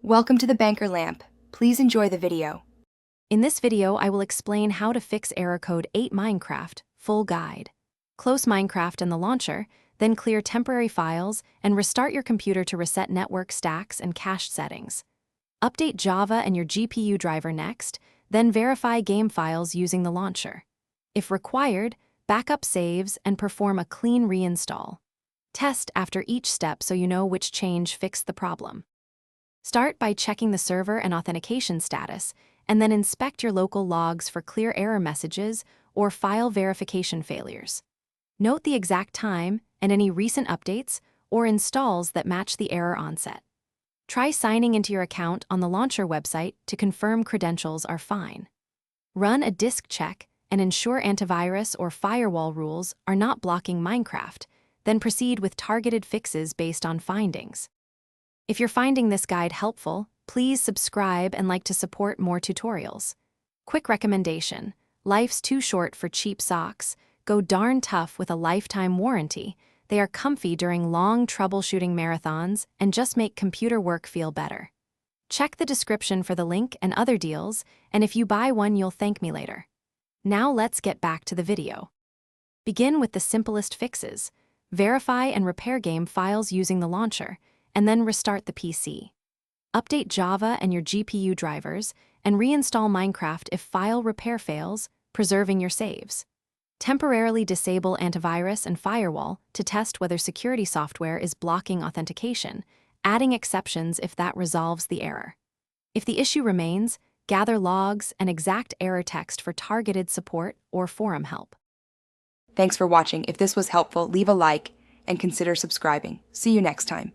Welcome to the Banker Lamp. Please enjoy the video. In this video, I will explain how to fix error code 8 Minecraft, full guide. Close Minecraft and the launcher, then clear temporary files and restart your computer to reset network stacks and cache settings. Update Java and your GPU driver next, then verify game files using the launcher. If required, backup saves and perform a clean reinstall. Test after each step so you know which change fixed the problem. Start by checking the server and authentication status, and then inspect your local logs for clear error messages or file verification failures. Note the exact time and any recent updates or installs that match the error onset. Try signing into your account on the launcher website to confirm credentials are fine. Run a disk check and ensure antivirus or firewall rules are not blocking Minecraft, then proceed with targeted fixes based on findings. If you're finding this guide helpful, please subscribe and like to support more tutorials. Quick recommendation: life's too short for cheap socks. Go darn tough with a lifetime warranty. They are comfy during long troubleshooting marathons and just make computer work feel better. Check the description for the link and other deals, and if you buy one, you'll thank me later. Now let's get back to the video. Begin with the simplest fixes. Verify and repair game files using the launcher, and then restart the PC. Update Java and your GPU drivers, and reinstall Minecraft if file repair fails, preserving your saves. Temporarily disable antivirus and firewall to test whether security software is blocking authentication, adding exceptions if that resolves the error. If the issue remains, gather logs and exact error text for targeted support or forum help. Thanks for watching. If this was helpful, leave a like and consider subscribing. See you next time.